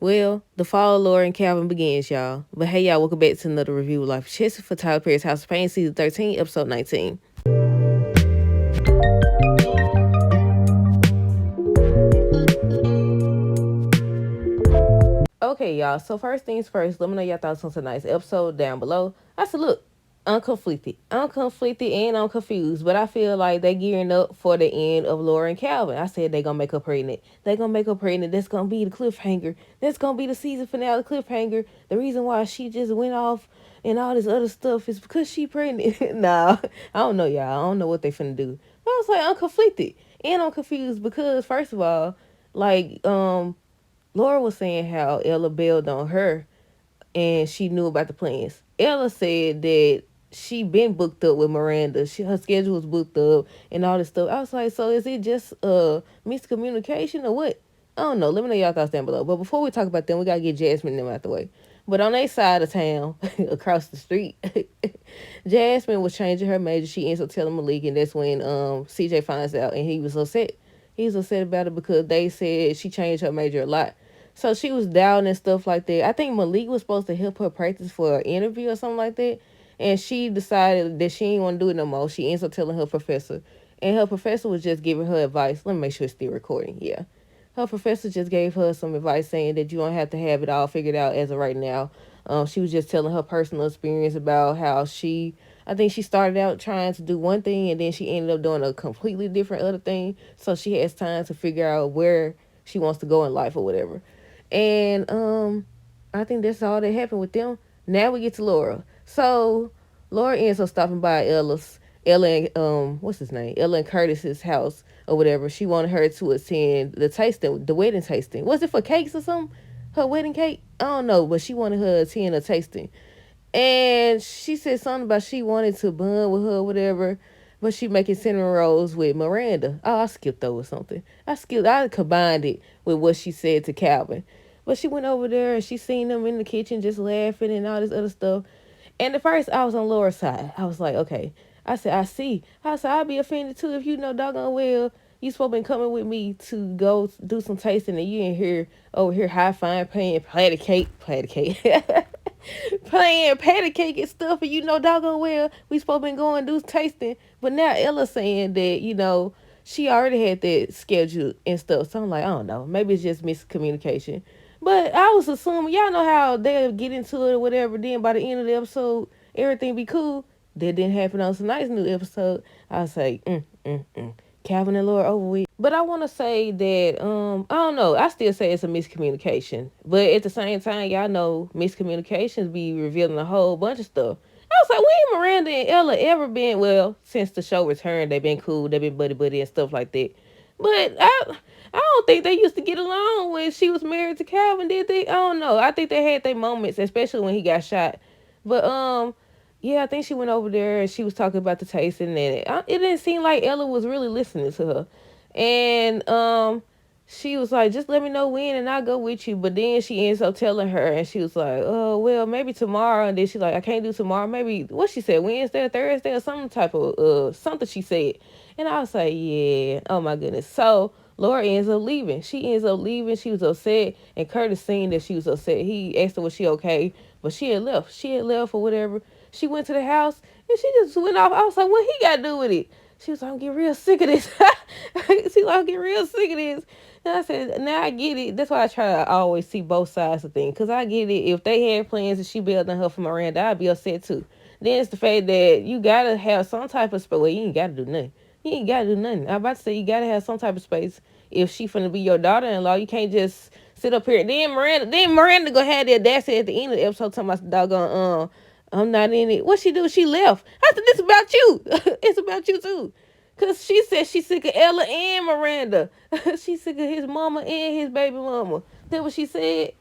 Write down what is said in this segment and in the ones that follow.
Well, the fall of Laura and Calvin begins, y'all. But hey, y'all, welcome back to another review of Life Chess for Tyler Perry's House of Payne, Season 13, Episode 19. Okay, y'all. So first things first, let me know your thoughts on tonight's episode down below. I said, look, I'm conflicted. And I'm confused, but I feel like they gearing up for the end of Laura and Calvin. I said they gonna make her pregnant. They gonna make her pregnant. That's gonna be the cliffhanger. That's gonna be the season finale cliffhanger. The reason why she just went off and all this other stuff is because she pregnant. Nah, I don't know, y'all. I don't know what they finna do. But I was like, I'm conflicted and I'm confused because first of all, like Laura was saying how Ella bailed on her and she knew about the plans. Ella said that she been booked up with Miranda. Her schedule was booked up and all this stuff. I was like, so is it just miscommunication or what? I don't know. Let me know y'all thoughts down below. But before we talk about them, we gotta get Jasmine and them out the way. But on their side of town, across the street, Jasmine was changing her major. She ends up telling Malik, and that's when CJ finds out, and he was upset. He was upset about it because they said she changed her major a lot. So she was down and stuff like that. I think Malik was supposed to help her practice for an interview or something like that. And she decided that she didn't want to do it no more. She ends up telling her professor. And her professor was just giving her advice. Let me make sure it's still recording. Yeah. Her professor just gave her some advice saying that you don't have to have it all figured out as of right now. She was just telling her personal experience about how I think she started out trying to do one thing and then she ended up doing a completely different other thing. So she has time to figure out where she wants to go in life or whatever. And I think that's all that happened with them. Now we get to Laura. So Laura ends up stopping by Ella and what's his name? Ella and Curtis's house or whatever. She wanted her to attend the wedding tasting. Was it for cakes or something? Her wedding cake? I don't know, but she wanted her to attend a tasting. And she said something about she wanted to bond with her or whatever, but she making cinnamon rolls with Miranda. Oh, I skipped over something. I combined it with what she said to Calvin. But she went over there and she seen them in the kitchen just laughing and all this other stuff. And at first I was on Laura's side. I was like, okay. I said, I see. I said, I'd be offended too if you know doggone well you supposed to be coming with me to go do some tasting and you in here over here high fine paying patty cake. Playing patty cake and stuff, and you know doggone well we supposed to be going to do tasting. But now Ella saying that, she already had that scheduled and stuff. So I'm like, I don't know. Maybe it's just miscommunication. But I was assuming, y'all know how they'll get into it or whatever. Then by the end of the episode, everything be cool. That didn't happen on tonight's new episode. I was like, Calvin and Laura over with. But I want to say that, I don't know. I still say it's a miscommunication. But at the same time, y'all know miscommunications be revealing a whole bunch of stuff. I was like, when Miranda and Ella ever been, well, since the show returned, they've been cool. They've been buddy and stuff like that. But I don't think they used to get along when she was married to Calvin, did they? I don't know. I think they had their moments, especially when he got shot. But, yeah, I think she went over there and she was talking about the tasting, and it didn't seem like Ella was really listening to her. And she was like, just let me know when and I'll go with you. But then she ends up telling her and she was like, oh, well, maybe tomorrow. And then she's like, I can't do tomorrow. Maybe, what she said, Wednesday or Thursday or some type of, something she said. And I was like, yeah, oh my goodness. So Laura ends up leaving. She ends up leaving. She was upset. And Curtis seen that she was upset. He asked her, was she okay? But she had left. She had left or whatever. She went to the house and she just went off. I was like, what he got to do with it? She was like, I'm getting real sick of this. She's like, I'm getting real sick of this. And I said, now I get it. That's why I try to always see both sides of things. Because I get it. If they had plans and she bailed on her for Miranda, I'd be upset too. Then it's the fact that you got to have some type of space. Well, you ain't got to do nothing. You ain't got to do nothing. I'm about to say you got to have some type of space. If she finna be your daughter-in-law, you can't just sit up here. Then Miranda gonna have the audacity at the end of the episode talking about doggone, I'm not in it. What she do? She left. I said, this about you. It's about you too. Because she said she's sick of Ella and Miranda. She's sick of his mama and his baby mama. That's what she said.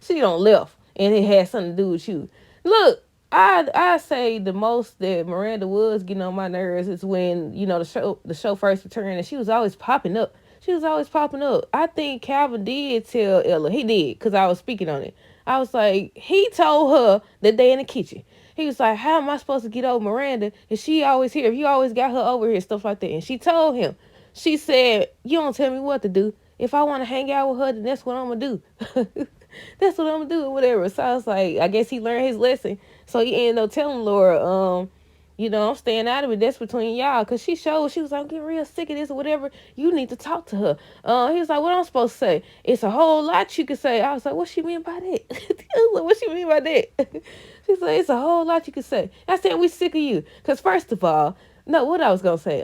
She don't left. And it had something to do with you. Look, I say the most that Miranda was getting on my nerves is when, the show first returned and she was always popping up. I think Calvin did tell Ella. He did, because I was speaking on it. I was like, he told her that they in the kitchen. He was like, how am I supposed to get over Miranda if she always here? If you always got her over here, stuff like that. And she told him, she said, you don't tell me what to do. If I want to hang out with her, then that's what I'm going to do. That's what I'm gonna do, or whatever. So I was like, I guess he learned his lesson. So he ended up telling Laura, I'm staying out of it. That's between y'all. Cause she was like, I'm getting real sick of this or whatever. You need to talk to her. He was like, what I'm supposed to say? It's a whole lot you can say. I was like, what she mean by that? I was like, what she mean by that? She said, it's a whole lot you can say. I said, we sick of you. Cause first of all, no, what I was gonna say,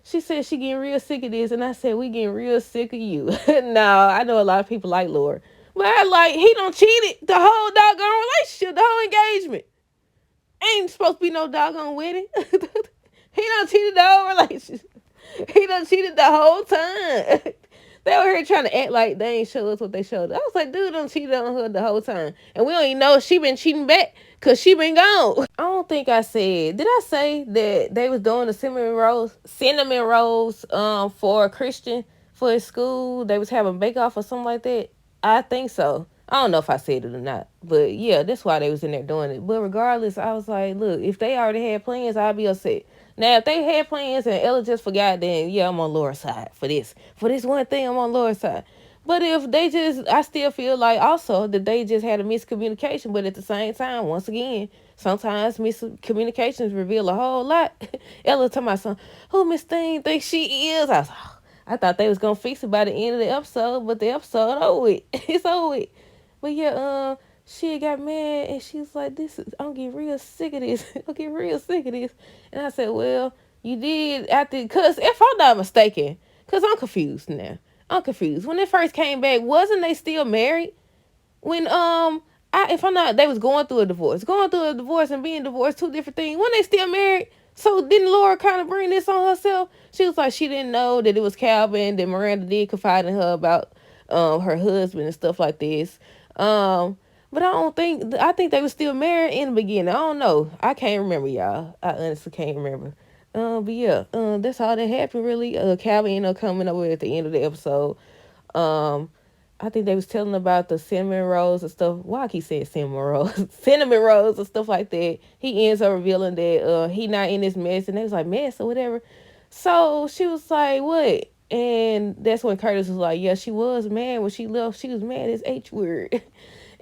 she said she getting real sick of this, and I said we getting real sick of you. No, I know a lot of people like Lord, but I like he done cheated the whole doggone relationship, the whole engagement. Ain't supposed to be no doggone wedding. He done cheated the whole relationship. He done cheated the whole time. They were here trying to act like they ain't show us what they showed us. I was like, dude done cheated on her the whole time. And we don't even know if she been cheating back because she been gone. I don't think I said, did I say that they was doing the cinnamon rolls for a Christian for his school? They was having bake off or something like that. I think so. I don't know if I said it or not, but yeah, that's why they was in there doing it. But regardless, I was like, look, if they already had plans, I'd be upset. Now, if they had plans and Ella just forgot, then yeah, I'm on Laura's side for this. For this one thing, I'm on Laura's side. But if they just, I still feel like also that they just had a miscommunication. But at the same time, once again, sometimes miscommunications reveal a whole lot. Ella told my son, who Miss Thing thinks she is? I was like, I thought they was gonna fix it by the end of the episode, but the episode over with. It's over with. But yeah, she got mad and she was like, I'm getting real sick of this. I'm getting real sick of this. And I said, well, you did after, cause if I'm not mistaken, cause I'm confused now. I'm confused. When they first came back, wasn't they still married? When if I'm not, they was going through a divorce and being divorced, two different things. When they still married, so didn't Laura kind of bring this on herself? She was like, she didn't know that it was Calvin, that Miranda did confide in her about her husband and stuff like this. But I think they were still married in the beginning. I don't know. I can't remember, y'all. I honestly can't remember. But yeah, that's all that happened really. Calvin ended up coming over at the end of the episode. Um, I think they was telling about the cinnamon rolls and stuff. Why I keep saying cinnamon rolls? Cinnamon rolls and stuff like that. He ends up revealing that he not in this mess, and they was like, mess or whatever. So she was like, what? And that's when Curtis was like, yeah, she was mad when she left. She was mad as H word.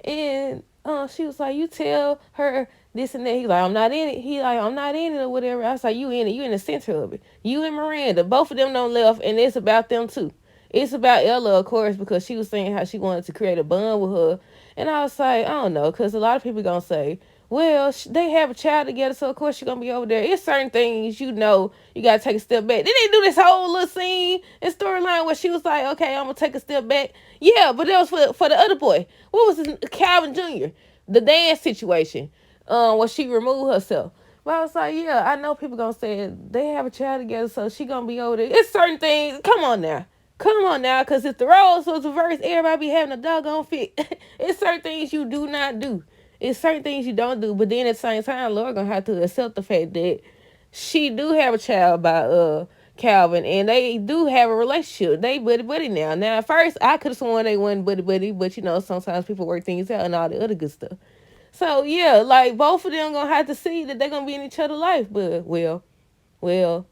And she was like, you tell her this and that. He's like, I'm not in it. He like, I'm not in it or whatever. I was like, you in it. You in the center of it. You and Miranda, both of them don't left, and it's about them too. It's about Ella, of course, because she was saying how she wanted to create a bond with her. And I was like, I don't know, because a lot of people going to say, well, they have a child together, so of course you're going to be over there. It's certain things, you got to take a step back. Then they do this whole little scene and storyline where she was like, okay, I'm going to take a step back. Yeah, but that was for the other boy. What was his, Calvin Jr., the dance situation, where she removed herself. But I was like, yeah, I know people going to say they have a child together, so she going to be over there. It's certain things. Come on now. Come on now, because if the roles was reversed, everybody be having a doggone fit. It's certain things you do not do. It's certain things you don't do. But then at the same time, Laura gonna have to accept the fact that she do have a child by Calvin, and they do have a relationship. They buddy now. Now at first I could have sworn they wasn't buddy, but sometimes people work things out and all the other good stuff. So yeah, like both of them gonna have to see that they're gonna be in each other's life. But well,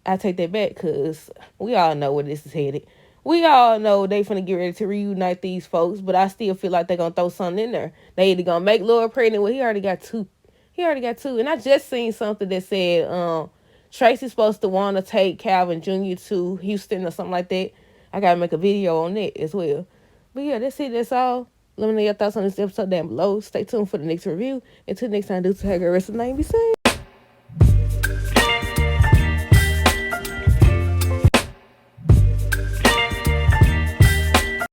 I take that back because we all know where this is headed. We all know they finna get ready to reunite these folks, but I still feel like they're gonna throw something in there. They either gonna make Laura pregnant. Well, he already got two. And I just seen something that said Tracy's supposed to want to take Calvin Jr. to Houston or something like that. I gotta make a video on that as well. But yeah, that's it. That's all. Let me know your thoughts on this episode down below. Stay tuned for the next review. Until next time, do tag the rest of the name. Be safe.